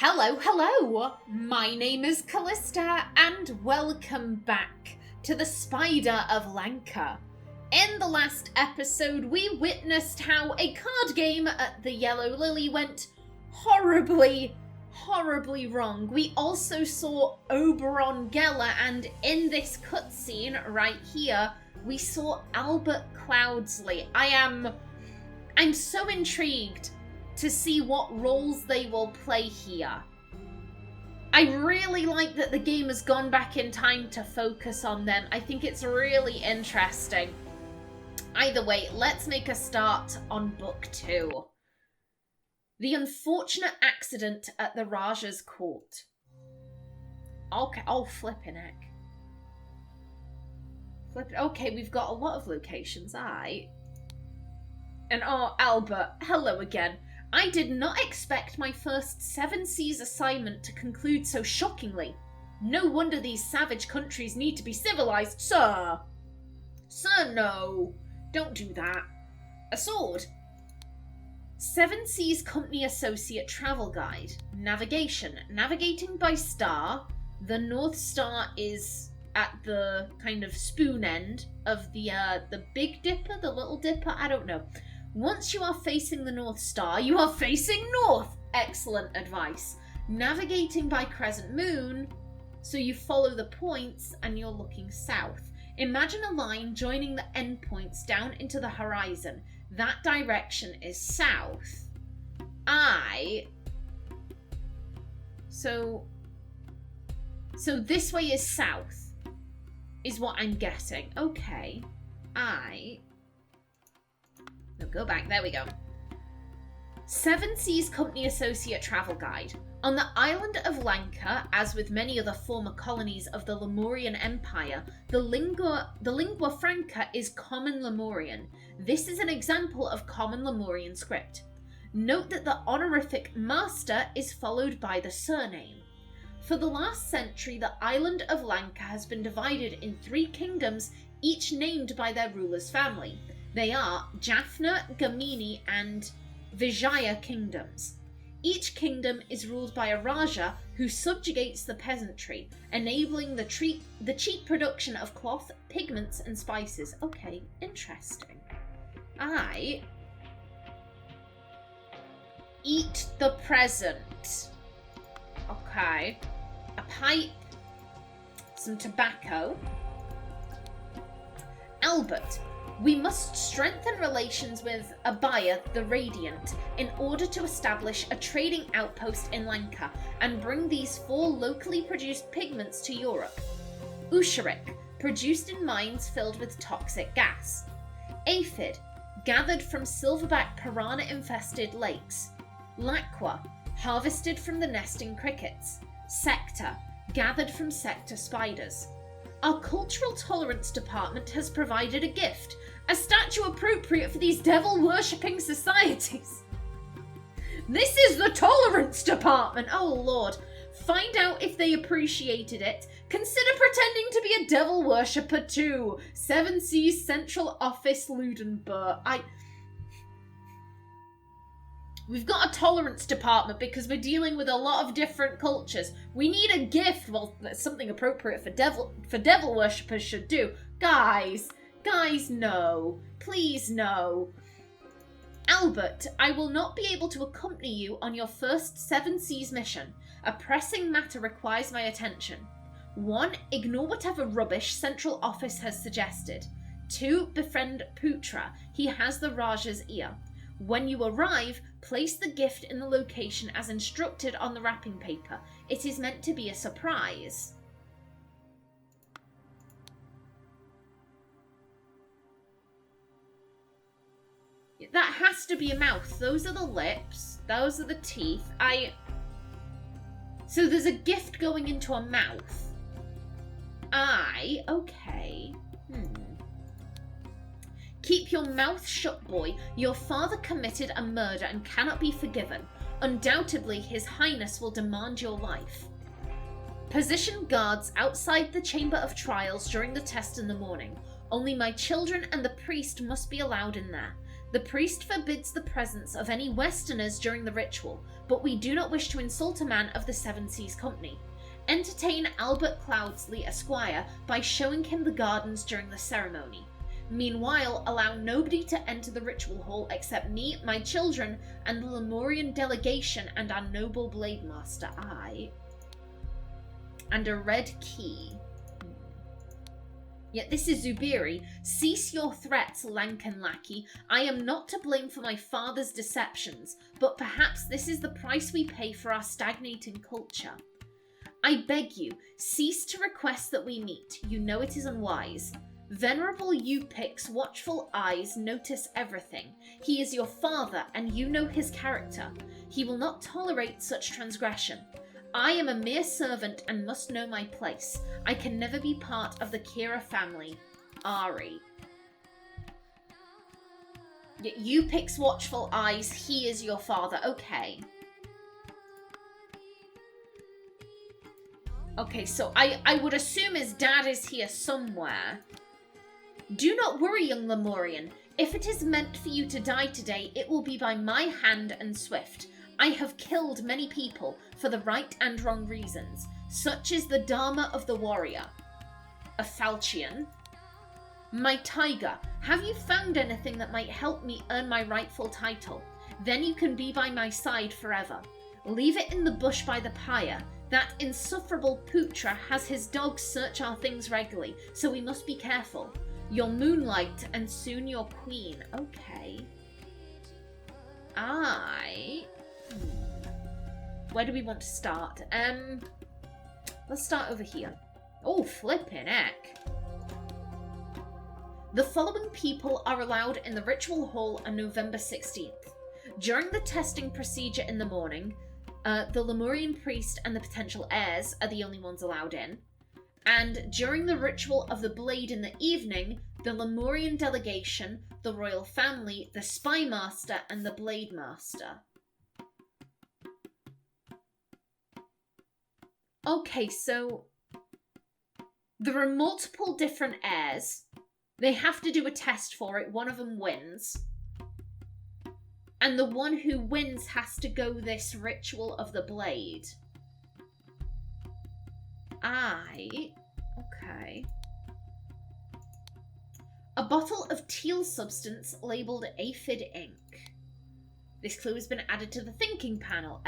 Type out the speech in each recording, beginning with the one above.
Hello! My name is Callista, and welcome back to the Spider of Lanka. In the last episode, we witnessed how a card game at the Yellow Lily went horribly wrong. We also saw Oberon Geller, and in this cutscene right here, we saw Albert Cloudsley. I'm so intrigued to see what roles they will play here. I really like that the game has gone back in time to focus on them. I think it's really interesting. Either way, let's make a start on Book 2. The unfortunate accident at the Raja's court. Okay, oh, flipping heck. Okay, we've got a lot of locations, And oh, Albert, hello again. I did not expect my first 7 Seas assignment to conclude so shockingly. No wonder these savage countries need to be civilized, sir. Sir, no. Don't do that. A sword. 7 Seas Company Associate Travel Guide. Navigation. Navigating by star. The North Star is at the kind of spoon end of the Big Dipper, the Little Dipper, I don't know. Once you are facing the North Star, you are facing north! Excellent advice. Navigating by crescent moon, so you follow the points and you're looking south. Imagine a line joining the endpoints down into the horizon. That direction is south. So this way is south, is what I'm getting. Okay. No, go back. There we go. 7 Seas Company Associate Travel Guide. On the island of Lanka, as with many other former colonies of the Lemurian Empire, the lingua franca is Common Lemurian. This is an example of Common Lemurian script. Note that the honorific master is followed by the surname. For the last century, the island of Lanka has been divided in 3 kingdoms, each named by their ruler's family. They are Jaffna, Gamini, and Vijaya kingdoms. Each kingdom is ruled by a Raja who subjugates the peasantry, enabling the cheap production of cloth, pigments, and spices. Okay, interesting. Eat the present. Okay. A pipe, some tobacco. Albert. We must strengthen relations with Abaya the Radiant in order to establish a trading outpost in Lanka and bring these 4 locally produced pigments to Europe. Usharik, produced in mines filled with toxic gas. Aphid, gathered from silverback piranha-infested lakes. Lakwa, harvested from the nesting crickets. Sector, gathered from sector spiders. Our Cultural Tolerance Department has provided a gift, a statue appropriate for these devil-worshipping societies. This is the Tolerance Department! Oh lord. Find out if they appreciated it. Consider pretending to be a devil worshipper too. 7 Seas Central Office, Ludenburg. We've got a tolerance department because we're dealing with a lot of different cultures. We need a gift. Well, that's something appropriate for devil worshippers should do. Guys, no. Please, no. Albert, I will not be able to accompany you on your first 7 Seas mission. A pressing matter requires my attention. 1. Ignore whatever rubbish Central Office has suggested. 2. Befriend Putra. He has the Raja's ear. When you arrive, place the gift in the location as instructed on the wrapping paper. It is meant to be a surprise. That has to be a mouth. Those are the lips. Those are the teeth. So there's a gift going into a mouth. Okay. Keep your mouth shut, boy. Your father committed a murder and cannot be forgiven. Undoubtedly, His Highness will demand your life. Position guards outside the Chamber of Trials during the test in the morning. Only my children and the priest must be allowed in there. The priest forbids the presence of any Westerners during the ritual, but we do not wish to insult a man of the Seven Seas Company. Entertain Albert Cloudsley, Esquire, by showing him the gardens during the ceremony. Meanwhile, allow nobody to enter the ritual hall except me, my children, and the Lemurian delegation and our noble blade master, and a red key. Yet this is Zubiri. Cease your threats, Lankan lackey. I am not to blame for my father's deceptions, but perhaps this is the price we pay for our stagnating culture. I beg you, cease to request that we meet. You know it is unwise. Venerable Upik's watchful eyes notice everything. He is your father, and you know his character. He will not tolerate such transgression. I am a mere servant and must know my place. I can never be part of the Kira family. Ari. Upik's watchful eyes, he is your father. Okay. Okay, so I would assume his dad is here somewhere. Do not worry, young Lemurian. If it is meant for you to die today, it will be by my hand and swift. I have killed many people for the right and wrong reasons. Such is the Dharma of the warrior. A falchion. My tiger, have you found anything that might help me earn my rightful title? Then you can be by my side forever. Leave it in the bush by the pyre. That insufferable Putra has his dogs search our things regularly, so we must be careful. Your moonlight and soon your queen. Okay. Where do we want to start? Let's start over here. Oh, flippin' heck. The following people are allowed in the ritual hall on November 16th. During the testing procedure in the morning, the Lemurian priest and the potential heirs are the only ones allowed in. And during the ritual of the blade in the evening, the Lemurian delegation, the royal family, the spy master, and the blade master. Okay, so there are multiple different heirs. They have to do a test for it. One of them wins. And the one who wins has to go this ritual of the blade. Okay. A bottle of teal substance labelled aphid ink. This clue has been added to the thinking panel.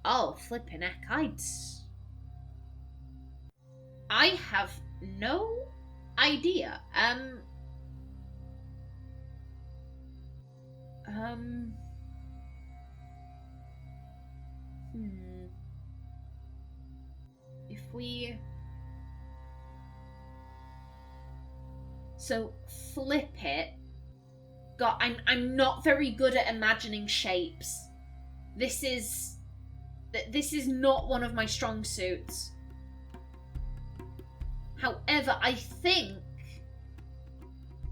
Oh, flippin' heck, I have no idea. If we... So, flip it. God, I'm not very good at imagining shapes. This is not one of my strong suits. However, I think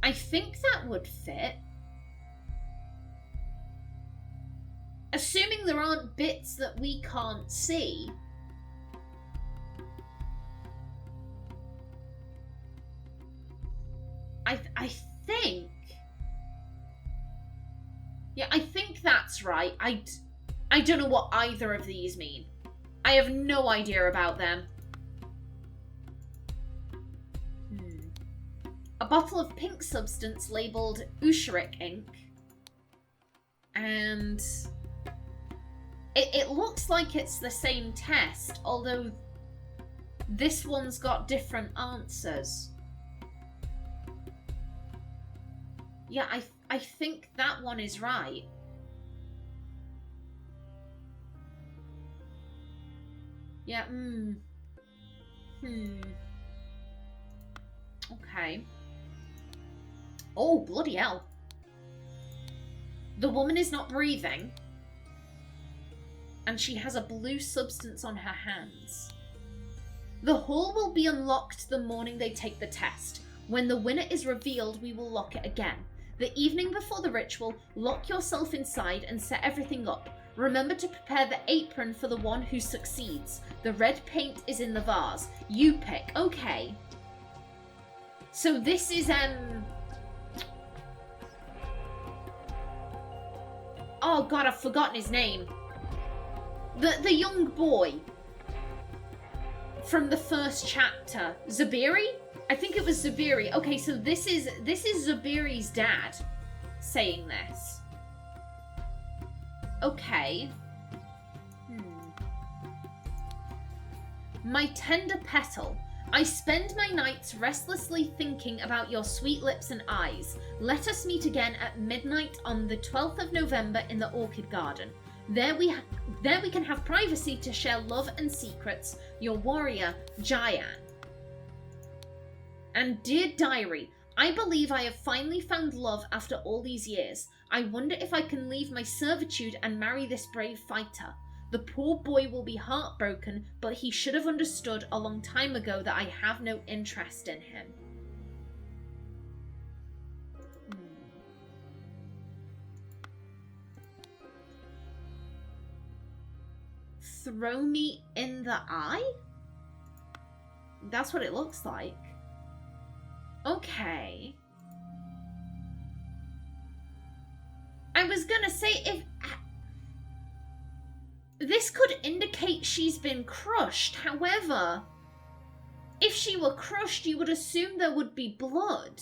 that would fit. Assuming there aren't bits that we can't see. I think... Yeah, I think that's right. I don't know what either of these mean. I have no idea about them. A bottle of pink substance labelled Usharik ink. And it looks like it's the same test, although this one's got different answers. Yeah, I think that one is right. Yeah, Okay. Oh, bloody hell. The woman is not breathing. And she has a blue substance on her hands. The hall will be unlocked the morning they take the test. When the winner is revealed, we will lock it again. The evening before the ritual, lock yourself inside and set everything up. Remember to prepare the apron for the one who succeeds. The red paint is in the vase. You pick. Okay. So this is, oh god, I've forgotten his name. The young boy from the first chapter. Zubiri? I think it was Zubiri. Okay, so this is Zubiri's dad saying this. Okay. My tender petal, I spend my nights restlessly thinking about your sweet lips and eyes. Let us meet again at midnight on the 12th of November in the orchid garden. There we can have privacy to share love and secrets. Your warrior, Jayan. And dear diary, I believe I have finally found love after all these years. I wonder if I can leave my servitude and marry this brave fighter. The poor boy will be heartbroken, but he should have understood a long time ago that I have no interest in him. Throw me in the eye? That's what it looks like. Okay. I was gonna say, if this could indicate she's been crushed. However, if she were crushed, you would assume there would be blood.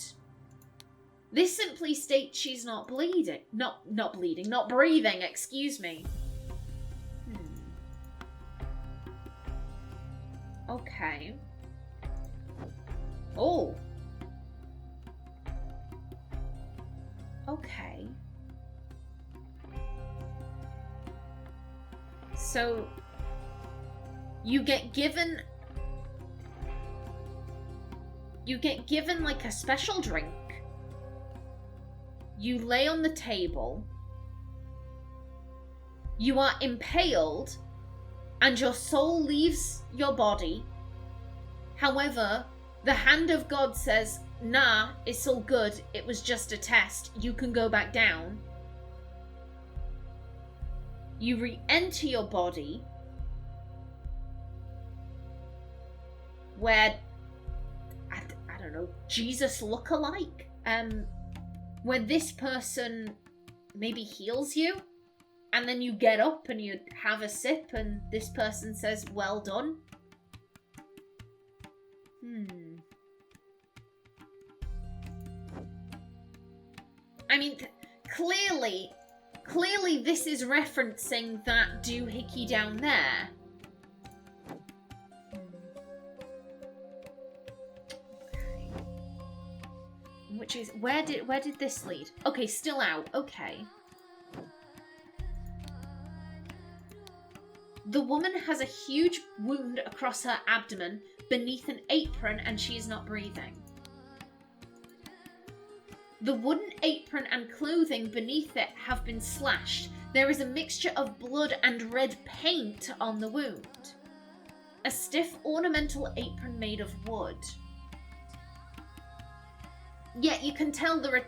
This simply states she's not bleeding. Not breathing, excuse me. Okay. Oh. Okay. So, you get given like a special drink. You lay on the table. You are impaled, and your soul leaves your body. However, the hand of God says, nah, it's all good. It was just a test. You can go back down. You re-enter your body, where, I don't know, Jesus look-alike? Where this person maybe heals you, and then you get up and you have a sip, and this person says, well done. I mean, clearly this is referencing that doohickey down there. Okay. Which is, where did this lead? Okay, still out. Okay. The woman has a huge wound across her abdomen beneath an apron, and she is not breathing. The wooden apron and clothing beneath it have been slashed. There is a mixture of blood and red paint on the wound. A stiff ornamental apron made of wood. Yet you can tell there are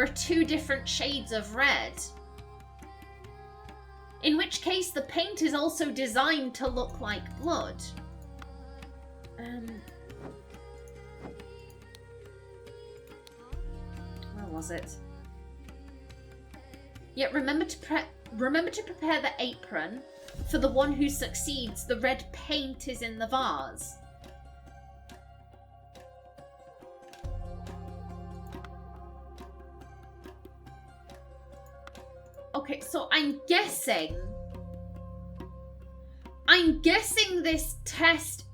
two different shades of red. In which case the paint is also designed to look like blood. Where was it? Yet remember to prepare the apron. For the one who succeeds, the red paint is in the vase. Okay, so I'm guessing this test,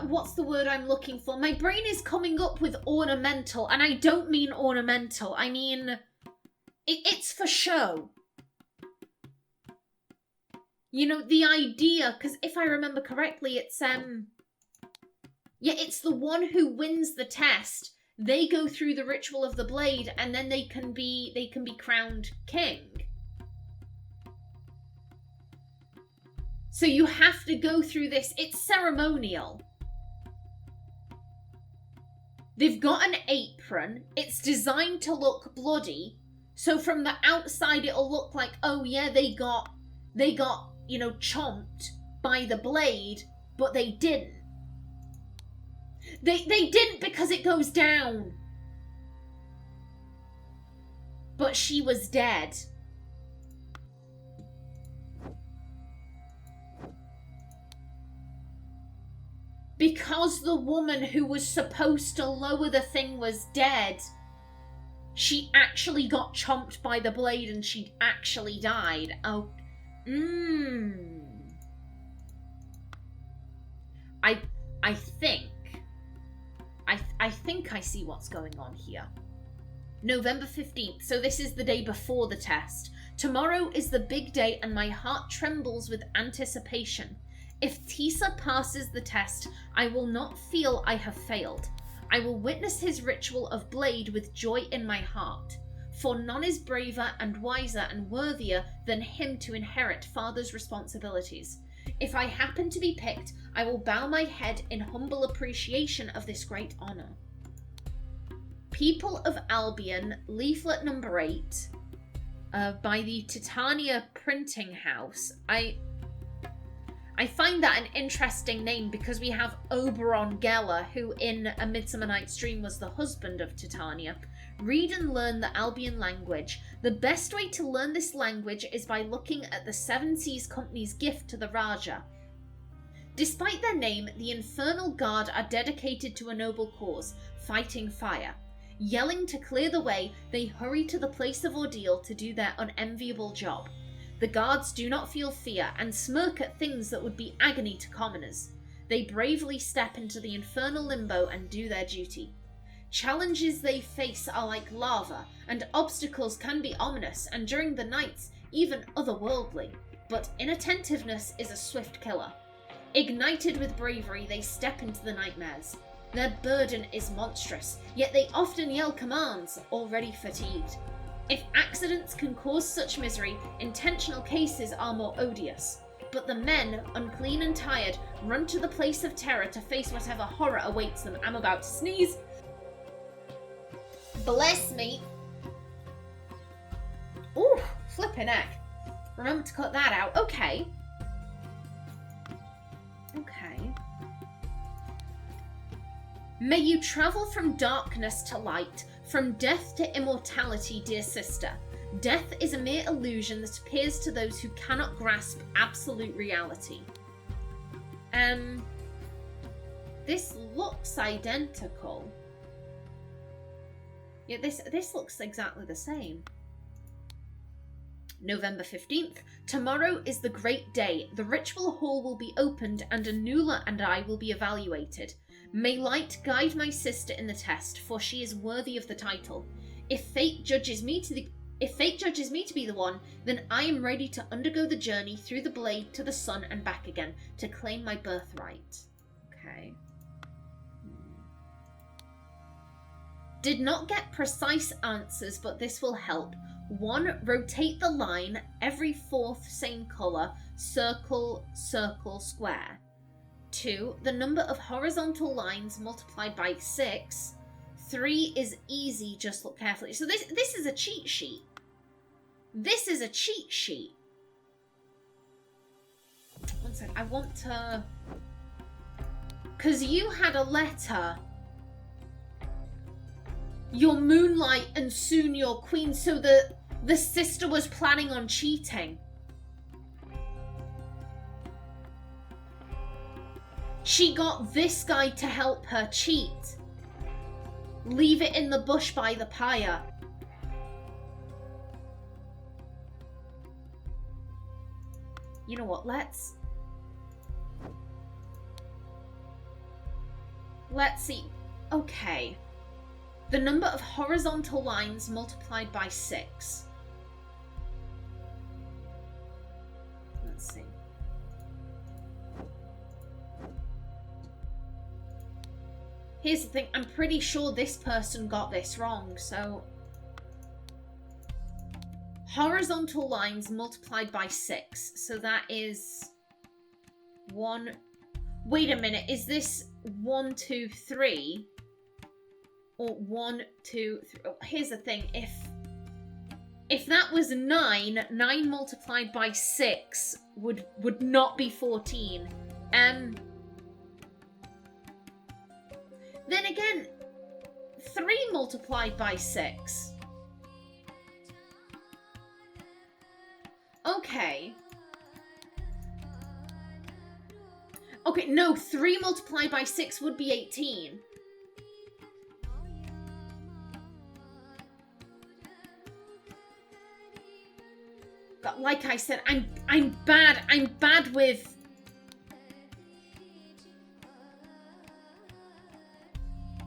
what's the word I'm looking for? My brain is coming up with ornamental, and I don't mean ornamental. I mean, it's for show. You know, the idea, because if I remember correctly, it's, it's the one who wins the test. They go through the ritual of the blade, and then they can be crowned king. So you have to go through this. It's ceremonial. They've got an apron. It's designed to look bloody. So from the outside, it'll look like, oh yeah, they got, chomped by the blade, but they didn't. They didn't because it goes down. But she was dead. Because the woman who was supposed to lower the thing was dead, she actually got chomped by the blade and she actually died. Oh, I think I see what's going on here. November 15th, so this is the day before the test. Tomorrow is the big day and my heart trembles with anticipation. If Tisa passes the test, I will not feel I have failed. I will witness his ritual of blade with joy in my heart. For none is braver and wiser and worthier than him to inherit father's responsibilities. If I happen to be picked, I will bow my head in humble appreciation of this great honour. People of Albion, leaflet number 8, by the Titania Printing House. I find that an interesting name because we have Oberon Geller, who in A Midsummer Night's Dream was the husband of Titania. Read and learn the Albion language. The best way to learn this language is by looking at the Seven Seas Company's gift to the Raja. Despite their name, the Infernal Guard are dedicated to a noble cause, fighting fire. Yelling to clear the way, they hurry to the place of ordeal to do their unenviable job. The guards do not feel fear and smirk at things that would be agony to commoners. They bravely step into the infernal limbo and do their duty. Challenges they face are like lava, and obstacles can be ominous and during the nights even otherworldly, but inattentiveness is a swift killer. Ignited with bravery, they step into the nightmares. Their burden is monstrous, yet they often yell commands, already fatigued. If accidents can cause such misery, intentional cases are more odious. But the men, unclean and tired, run to the place of terror to face whatever horror awaits them. I'm about to sneeze. Bless me. Ooh, flippin' heck. Remember to cut that out. Okay. May you travel from darkness to light, from death to immortality, dear sister. Death is a mere illusion that appears to those who cannot grasp absolute reality. This looks identical. Yeah, this looks exactly the same. November 15th. Tomorrow is the great day. The ritual hall will be opened and Anula and I will be evaluated. May light guide my sister in the test, for she is worthy of the title. If fate judges me to be the one, then I am ready to undergo the journey through the blade to the sun and back again to claim my birthright. Okay. Did not get precise answers, but this will help. 1. Rotate the line every fourth same colour, circle, circle, square. 2. The number of horizontal lines multiplied by 6. 3 is easy, just look carefully. So this is a cheat sheet. This is a cheat sheet. One sec, I want to... Because you had a letter. Your moonlight and soon your queen, so the sister was planning on cheating. She got this guy to help her cheat. Leave it in the bush by the pyre. You know what, let's see. Okay. The number of horizontal lines multiplied by 6. Let's see. Here's the thing, I'm pretty sure this person got this wrong, so... Horizontal lines multiplied by 6, so that is... 1... Wait a minute, is this 1, 2, 3? Or 1, 2, 3... Oh, here's the thing, if that was 9, 9 multiplied by 6 would not be 14. Then again, 3 multiplied by 6. Okay. Okay, no, 3 multiplied by 6 would be 18. But like I said, I'm bad with...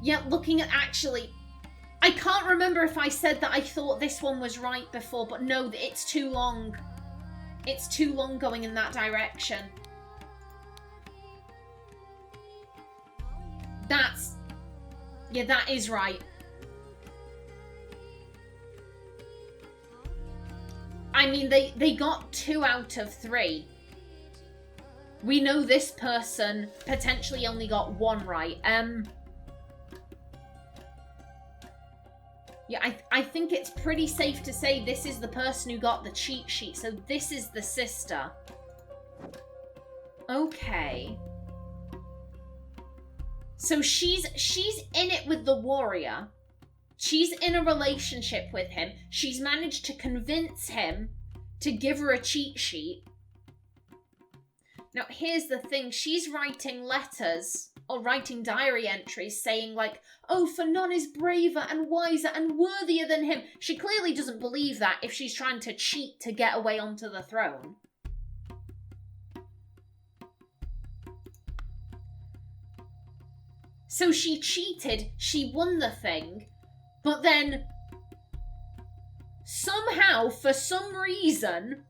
Yeah, looking at actually... I can't remember if I said that I thought this one was right before, but no, it's too long. It's too long going in that direction. That's... Yeah, that is right. I mean, they got 2 out of 3. We know this person potentially only got 1 right. Yeah, I think it's pretty safe to say this is the person who got the cheat sheet. So this is the sister. Okay. So she's in it with the warrior. She's in a relationship with him. She's managed to convince him to give her a cheat sheet. Now, here's the thing. She's writing letters or writing diary entries saying like, oh, for none is braver and wiser and worthier than him. She clearly doesn't believe that if she's trying to cheat to get away onto the throne. So she cheated, she won the thing, but then somehow, for some reason,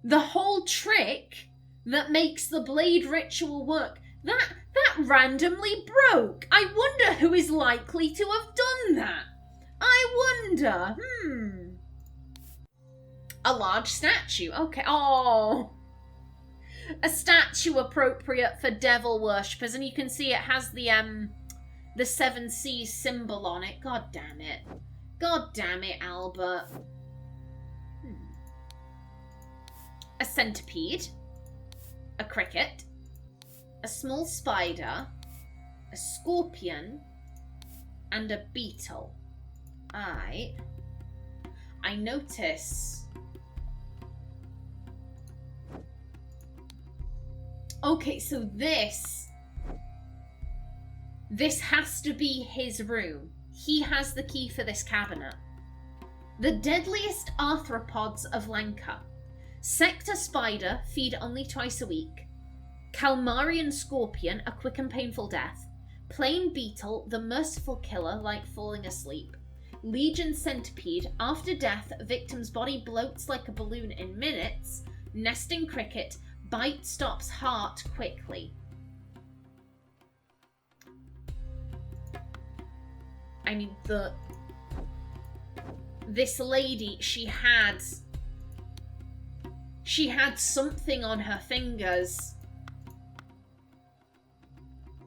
the whole trick that makes the blade ritual work, that randomly broke. I wonder who is likely to have done that. I wonder, A large statue, okay. Oh, a statue appropriate for devil worshippers, and you can see it has the 7 Seas symbol on it. God damn it. God damn it, Albert. A centipede. A cricket. A small spider. A scorpion. And a beetle. I notice... Okay, so this has to be his room. He has the key for this cabinet. The deadliest arthropods of Lanka. Sector spider, feed only twice a week. Kalmarian scorpion, a quick and painful death. Plain beetle, the merciful killer, like falling asleep. Legion centipede, after death, victim's body bloats like a balloon in minutes. Nesting cricket, bite stops heart quickly. I mean, this lady, she had something on her fingers.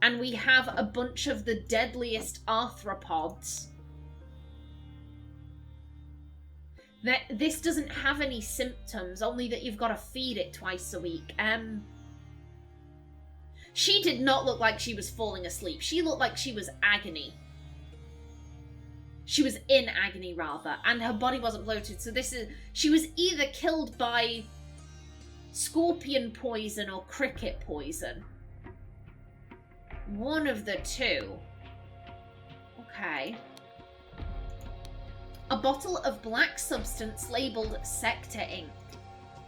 And we have a bunch of the deadliest arthropods. This doesn't have any symptoms, only that you've got to feed it twice a week. She did not look like she was falling asleep. She looked like she was agony. She was in agony, rather, and her body wasn't bloated. So she was either killed by scorpion poison or cricket poison. One of the two. Okay. A bottle of black substance labelled Sector ink.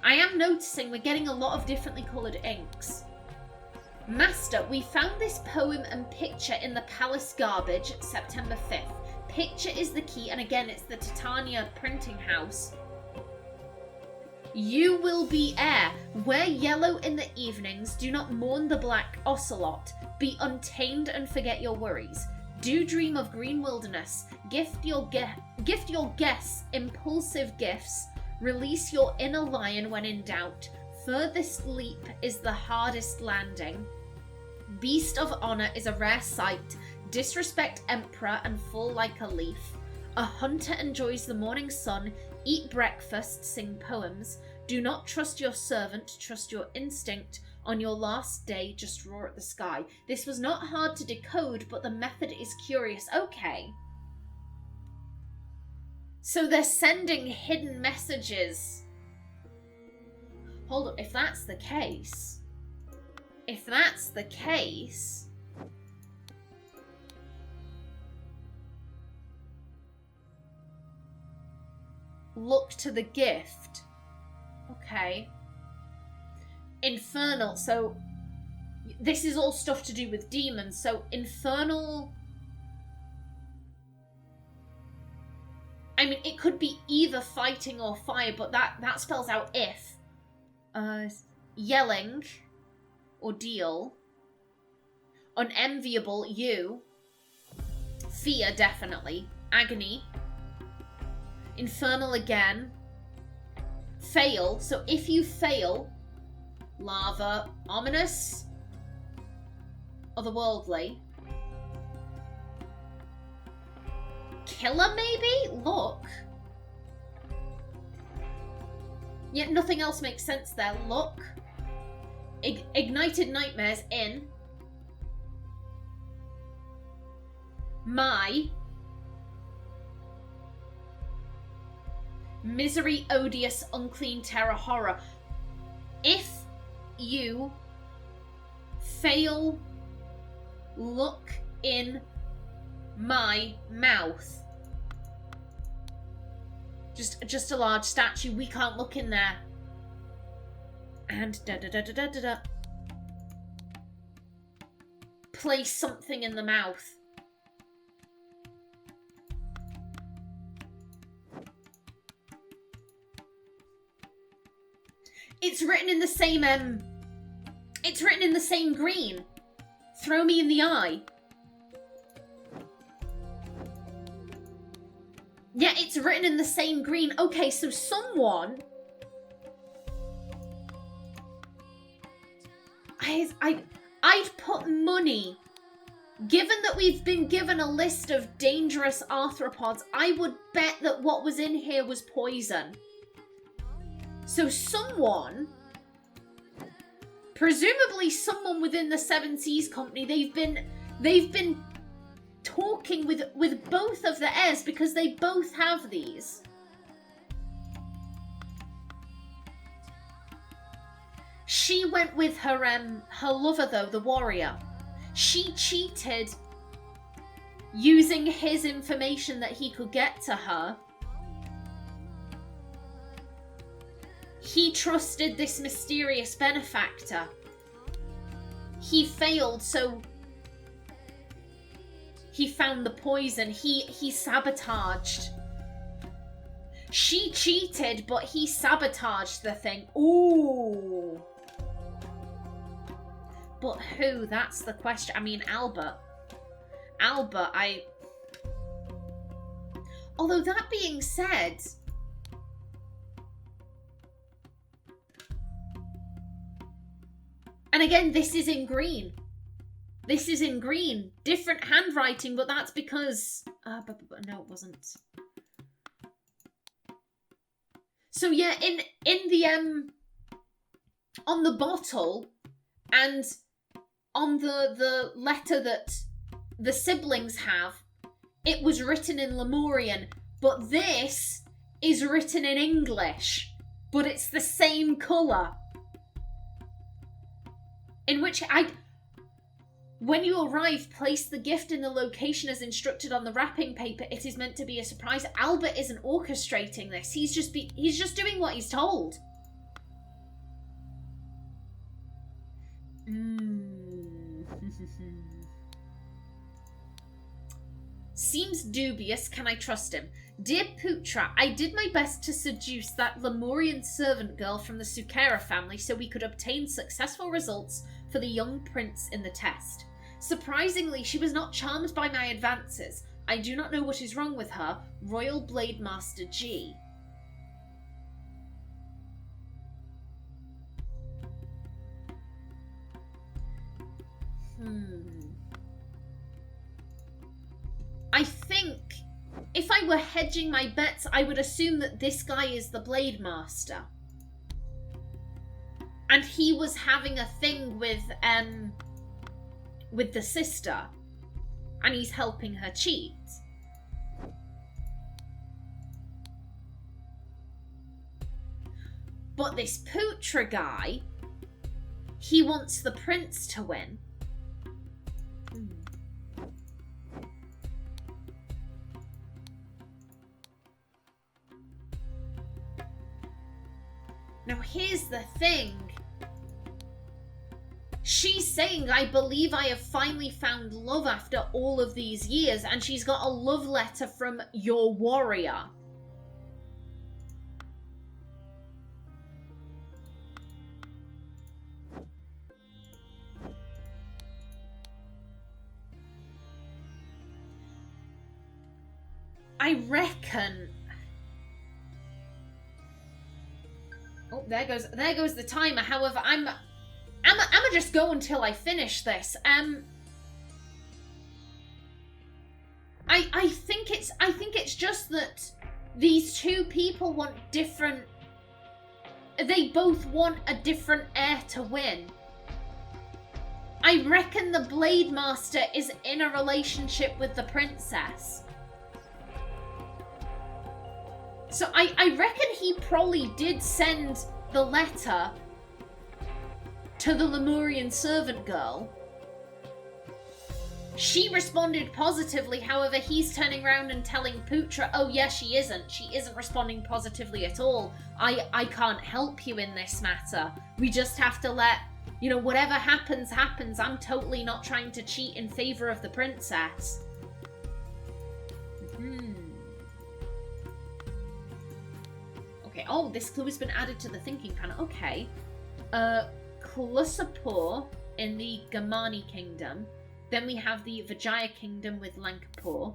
I am noticing we're getting a lot of differently coloured inks. Master, we found this poem and picture in the palace garbage, September 5th. Picture is the key, and again, it's the Titania printing house. You will be heir. Wear yellow in the evenings. Do not mourn the black ocelot. Be untamed and forget your worries. Do dream of green wilderness. Gift your guests impulsive gifts. Release your inner lion when in doubt. Furthest leap is the hardest landing. Beast of honor is a rare sight. Disrespect emperor and fall like a leaf. A hunter enjoys the morning sun. Eat breakfast, sing poems. Do not trust your servant, trust your instinct. On your last day, just roar at the sky. This was not hard to decode, but the method is curious. Okay. So they're sending hidden messages. Hold up, if that's the case... Look to the gift. Okay. Infernal, so... This is all stuff to do with demons, so infernal... I mean, it could be either fighting or fire, but that spells out if. Yelling. Ordeal. Unenviable, you. Fear, definitely. Agony. Infernal again. Fail. So if you fail... Lava. Ominous. Otherworldly. Killer, maybe? Look. Yet nothing else makes sense there. Look. Ignited nightmares in. My. Misery, odious, unclean, terror, horror. If you fail, look in my mouth. Just a large statue. We can't look in there. And da-da-da-da-da-da-da. Place something in the mouth. It's written in the same, it's written in the same green. Throw me in the eye. Yeah, it's written in the same green. Okay, so someone... I'd put money. Given that we've been given a list of dangerous arthropods, I would bet that what was in here was poison. So someone, presumably someone within the Seven Seas Company, they've been talking with both of the heirs because they both have these. She went with her lover though, the warrior. She cheated using his information that he could get to her. He trusted this mysterious benefactor. He failed, so he found the poison. He sabotaged. She cheated, but he sabotaged the thing. Ooh. But who? That's the question. I mean, Albert, Although that being said... And again, this is in green. This is in green. Different handwriting, but that's because... but no, it wasn't. So yeah, in the on the bottle and on the letter that the siblings have, it was written in Lemurian, but this is written in English, but it's the same colour. In which when you arrive, place the gift in the location as instructed on the wrapping paper. It is meant to be a surprise. Albert isn't orchestrating this. He's just doing what he's told. Seems dubious. Can I trust him? Dear Putra, I did my best to seduce that Lemurian servant girl from the Sukera family so we could obtain successful results for the young prince in the test. Surprisingly, she was not charmed by my advances. I do not know what is wrong with her. Royal Blade Master G. I think if I were hedging my bets, I would assume that this guy is the Blade Master. And he was having a thing with the sister. And he's helping her cheat. But this Putra guy, he wants the prince to win. Now here's the thing. She's saying, I believe I have finally found love after all of these years, and she's got a love letter from your warrior. I reckon... Oh, there goes the timer. However, I'm just go until I finish this. I think it's just that these two people want different. They both want a different heir to win. I reckon the Blade Master is in a relationship with the princess. So I reckon he probably did send the letter to the Lemurian servant girl. She responded positively, however, he's turning around and telling Putra, oh yeah, she isn't. She isn't responding positively at all. I can't help you in this matter. We just have to let, you know, whatever happens, happens. I'm totally not trying to cheat in favor of the princess. Okay, oh, this clue has been added to the thinking panel. Okay. KallistaPlays in the Gamani Kingdom. Then we have the Vijaya Kingdom with Lankapur.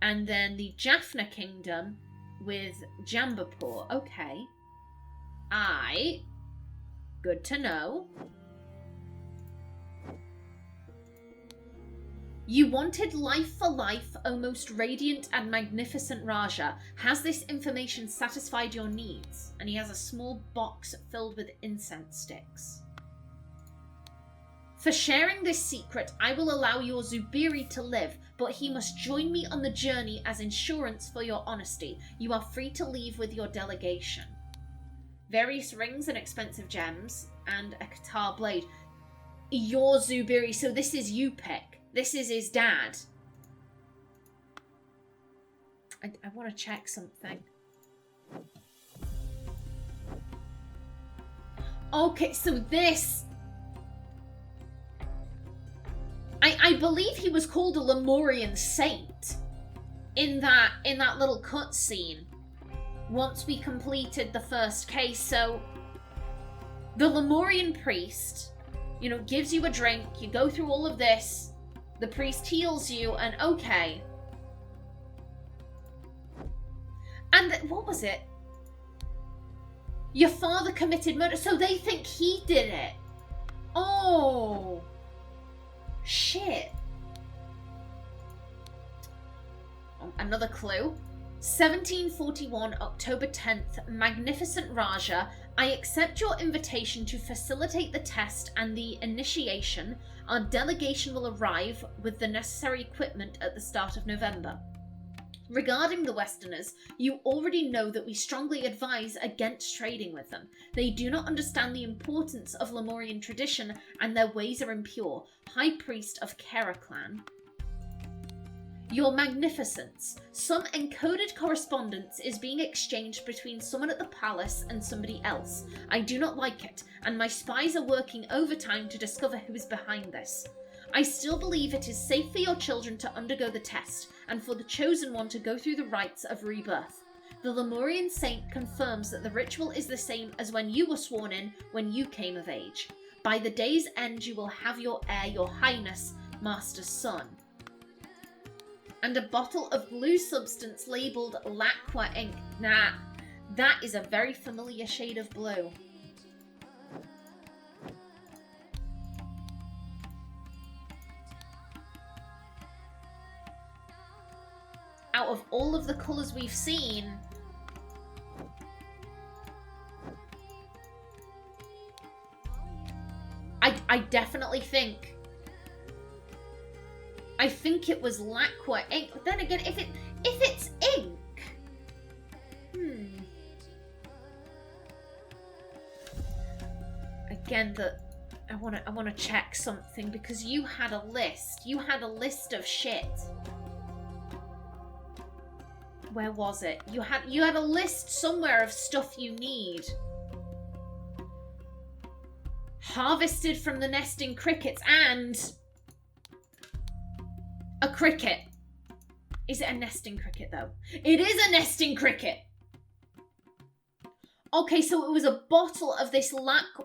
And then the Jaffna Kingdom with Jambapur. Okay. Good to know. You wanted life for life, O most radiant and magnificent Raja. Has this information satisfied your needs? And he has a small box filled with incense sticks. For sharing this secret, I will allow your Zubiri to live, but he must join me on the journey as insurance for your honesty. You are free to leave with your delegation. Various rings and expensive gems, and a Qatar blade. Your Zubiri, so this is you pick. This is his dad. I want to check something. Okay, so this... I believe he was called a Lemurian saint in that little cutscene once we completed the first case. So the Lemurian priest, you know, gives you a drink, you go through all of this, the priest heals you, and okay. And what was it? Your father committed murder, so they think he did it. Oh. Shit. Another clue. 1741, October 10th, Magnificent Raja, I accept your invitation to facilitate the test and the initiation. Our delegation will arrive with the necessary equipment at the start of November. Regarding the Westerners, you already know that we strongly advise against trading with them. They do not understand the importance of Lemurian tradition and their ways are impure. High Priest of Kera Clan. Your Magnificence, some encoded correspondence is being exchanged between someone at the palace and somebody else. I do not like it, and my spies are working overtime to discover who is behind this. I still believe it is safe for your children to undergo the test, and for the chosen one to go through the rites of rebirth. The Lemurian saint confirms that the ritual is the same as when you were sworn in when you came of age. By the day's end you will have your heir, your highness, master's son. And a bottle of blue substance labelled Laqua ink. Nah, that is a very familiar shade of blue. Out of all of the colours we've seen, I definitely think... I think it was lacquer ink. But then again, if it's ink... Again, I wanna check something because you had a list. You had a list of shit. Where was it? You had a list somewhere of stuff you need. Harvested from the nesting crickets and a cricket. Is it a nesting cricket though? It is a nesting cricket. Okay, so it was a bottle of this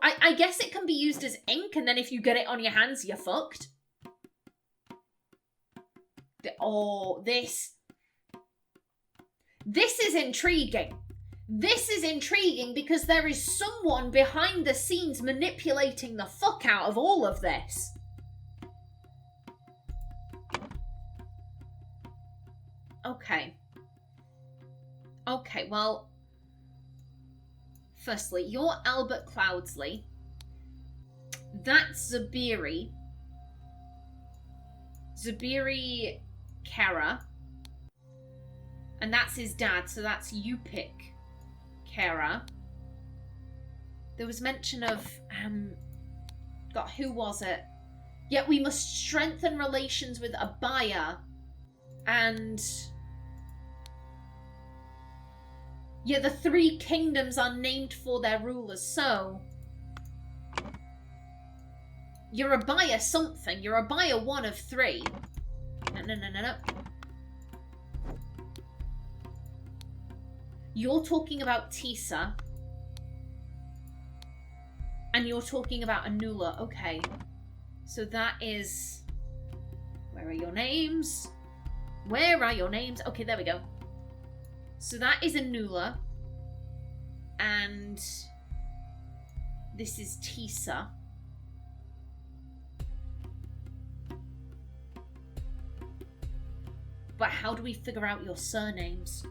I guess it can be used as ink, and then if you get it on your hands, you're fucked. Oh, this is intriguing. This is intriguing because there is someone behind the scenes manipulating the fuck out of all of this. Okay. Okay, well... Firstly, you're Albert Cloudsley. That's Zubiri. Zubiri Kara. And that's his dad, so that's Yupik Kara. There was mention of, God, who was it? Yet we must strengthen relations with Abaya and... Yeah, the 3 kingdoms are named for their rulers, so... You're Abaya something. You're Abaya 1 of 3. No. You're talking about Tisa. And you're talking about Anula. Okay. So that is... Where are your names? Where are your names? Okay, there we go. So that is Anula. And this is Tisa. But how do we figure out your surnames?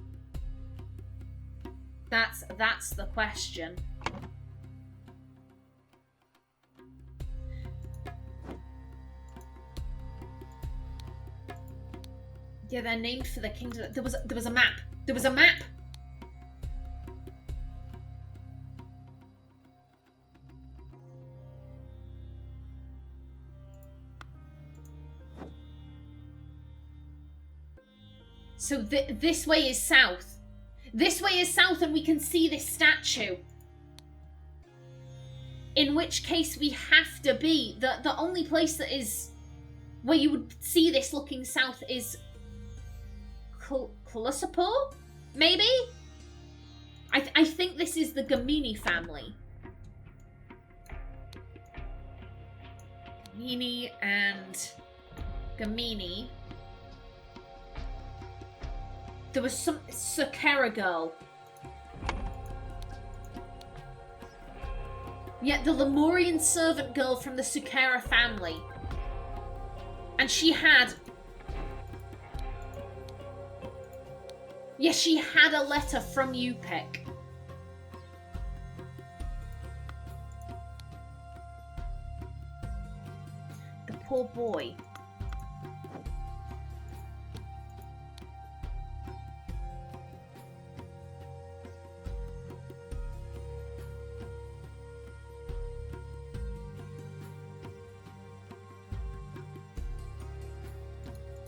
That's the question. Yeah, they're named for the kingdom. There was a map. There was a map. So this way is south. This way is south, and we can see this statue. In which case we have to be... The only place that is... Where you would see this looking south is... KallistaPlays? Maybe? I think this is the Gamini family. Gamini and... Gamini. There was some Sakara girl. Yeah, the Lemurian servant girl from the Sukara family. And she had... Yeah, she had a letter from Yupik. The poor boy.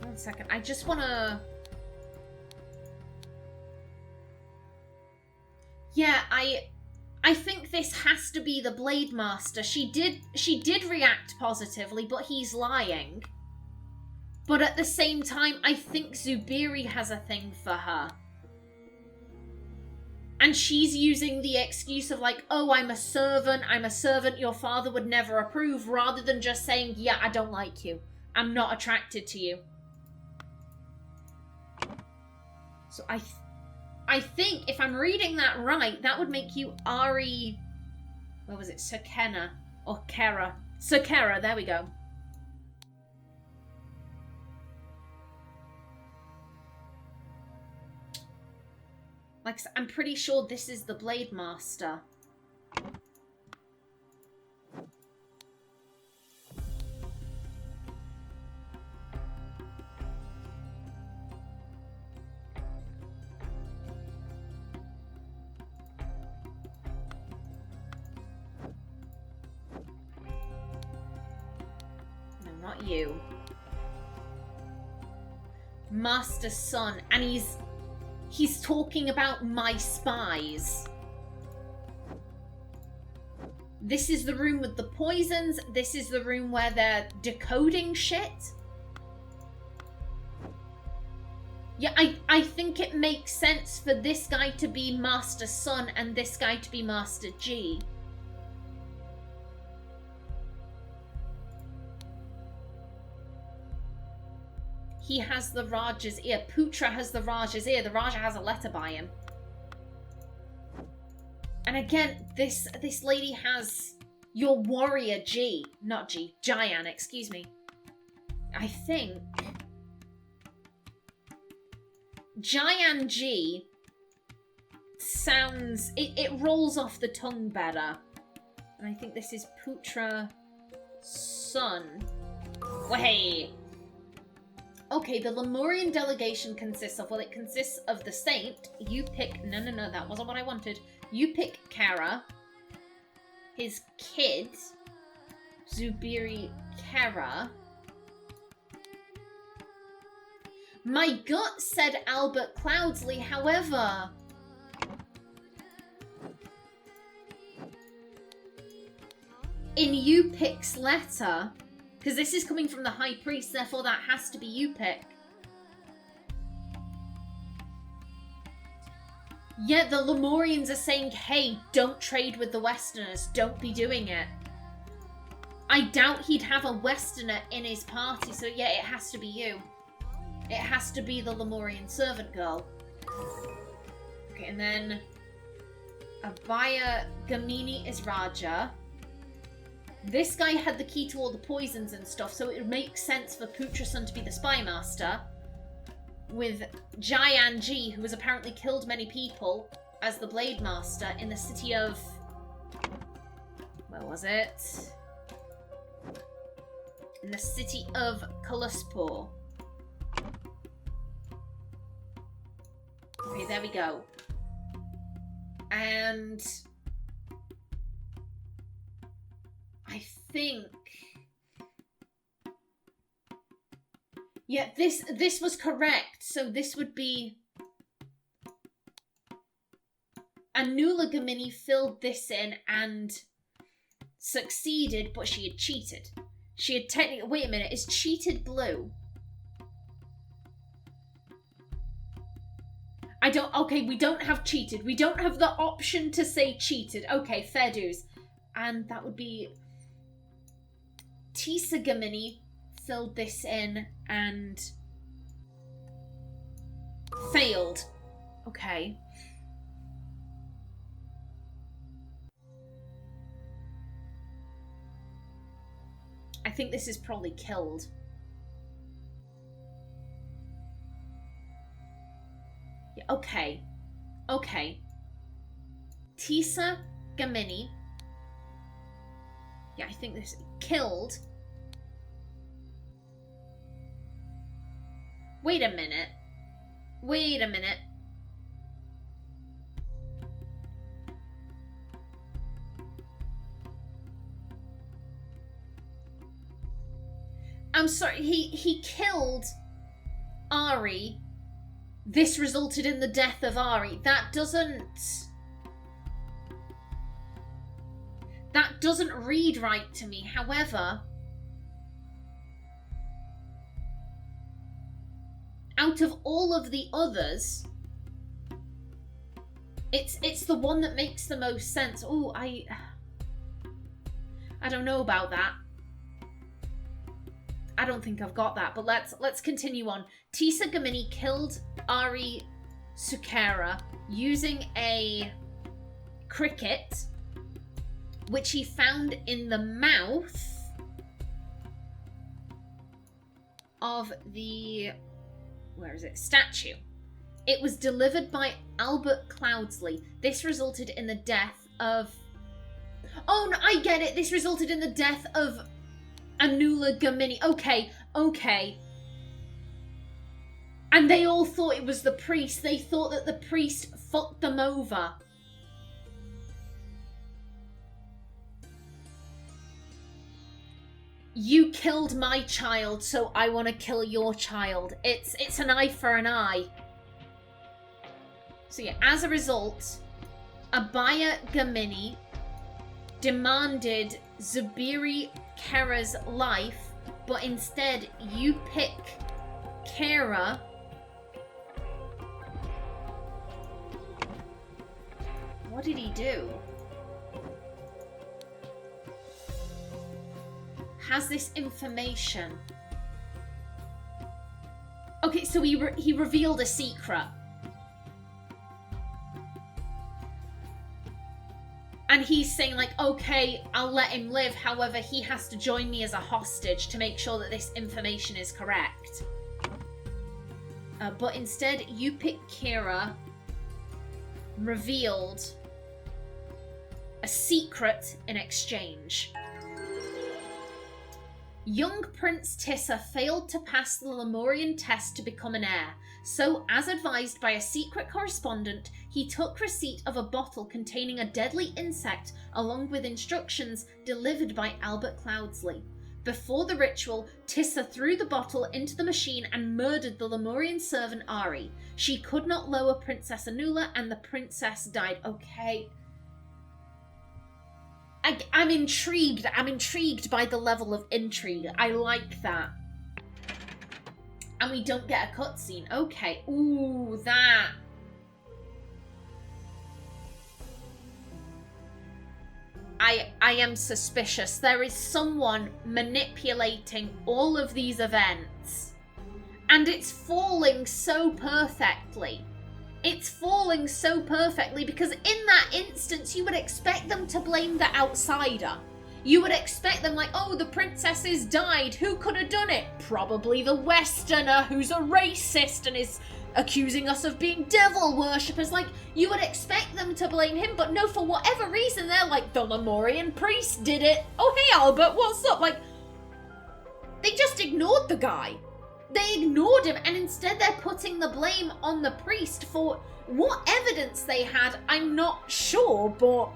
1 second. I just want to... Yeah, I think this has to be the Blade Master. She did react positively, but he's lying. But at the same time, I think Zubiri has a thing for her. And she's using the excuse of like, oh, I'm a servant your father would never approve, rather than just saying, yeah, I don't like you. I'm not attracted to you. So I think, if I'm reading that right, that would make you Ari... Where was it? Sakena. Or Kara. Sakara, there we go. Like, I'm pretty sure this is the Blade Master. you. Master Son, and he's talking about my spies. This is the room with the poisons. This is the room where they're decoding shit. Yeah, I think it makes sense for this guy to be Master Son and this guy to be Master G. He has the Raja's ear. Putra has the Raja's ear. The Raja has a letter by him. And again, this lady has your warrior G. Not G. Jayan, excuse me. I think Jayan G sounds... It rolls off the tongue better. And I think this is Putra Son. Wait. Okay, the Lemurian delegation consists of... Well, it consists of the Saint. You pick... No, that wasn't what I wanted. You pick Kara. His kid. Zubiri Kara. My gut said Albert Cloudsley, however... In Upic's letter... Because this is coming from the High Priest, therefore that has to be Upic. Yeah, the Lemurians are saying, hey, don't trade with the Westerners. Don't be doing it. I doubt he'd have a Westerner in his party, so yeah, it has to be you. It has to be the Lemurian servant girl. Okay, and then Abaya Gamini is Raja. This guy had the key to all the poisons and stuff, so it would make sense for Putrason to be the spy master. With Jayan G, who has apparently killed many people, as the Blade Master in the city of... Where was it? In the city of KallistaPlays. Okay, there we go. And... I think... Yeah, this was correct. So this would be... Anula Gamini filled this in and succeeded, but she had cheated. She had technically... Wait a minute, is cheated blue? I don't... Okay, we don't have cheated. We don't have the option to say cheated. Okay, fair dues. And that would be... Tisa Gamini filled this in and failed. Okay. I think this is probably killed. Yeah, okay. Okay. Tisa Gamini. Yeah, I think this killed. Wait a minute. Wait a minute. I'm sorry, he killed Ari. This resulted in the death of Ari. That doesn't read right to me. However, out of all of the others, it's the one that makes the most sense. Oh, I don't know about that. I don't think I've got that, but let's continue on. Tisa Gamini killed Ari Sukera using a cricket, which he found in the mouth of the... Where is it? Statue. It was delivered by Albert Cloudsley. This resulted in the death of... Oh, no, I get it. This resulted in the death of Anula Gamini. Okay, okay. And they all thought it was the priest. They thought that the priest fucked them over. you killed my child, so I want to kill your child. It's an eye for an eye. So yeah, as a result, Abaya Gamini demanded Zubiri Kera's life, but instead you pick Kera What did he do? Has this information. Okay, so he revealed a secret. And he's saying like, okay, I'll let him live. However, he has to join me as a hostage to make sure that this information is correct. But instead, you pick Kira, revealed a secret in exchange. Young Prince Tissa failed to pass the Lemurian test to become an heir, so as advised by a secret correspondent, he took receipt of a bottle containing a deadly insect along with instructions delivered by Albert Cloudsley. Before the ritual, Tissa threw the bottle into the machine and murdered the Lemurian servant Ari. She could not lower Princess Anula and the princess died. Okay. I'm intrigued. I'm intrigued by the level of intrigue. I like that. And we don't get a cutscene. Okay. Ooh, that. I am suspicious. There is someone manipulating all of these events. And it's falling so perfectly. It's falling so perfectly because in that instance, you would expect them to blame the outsider. You would expect them like, oh, the princesses died. Who could have done it? Probably the Westerner who's a racist and is accusing us of being devil worshippers. Like, you would expect them to blame him, but no, for whatever reason, they're like, the Lemurian priest did it. Oh, hey, Albert, what's up? Like, they just ignored the guy. They ignored him, and instead they're putting the blame on the priest for what evidence they had. I'm not sure, but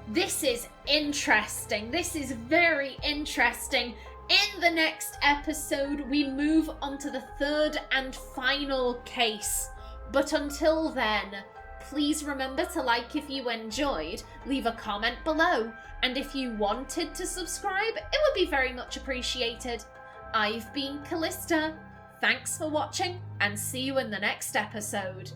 this is interesting. This is very interesting. In the next episode, we move on to the third and final case. But until then, please remember to like if you enjoyed, leave a comment below, and if you wanted to subscribe, it would be very much appreciated. I've been Callista. Thanks for watching, and see you in the next episode.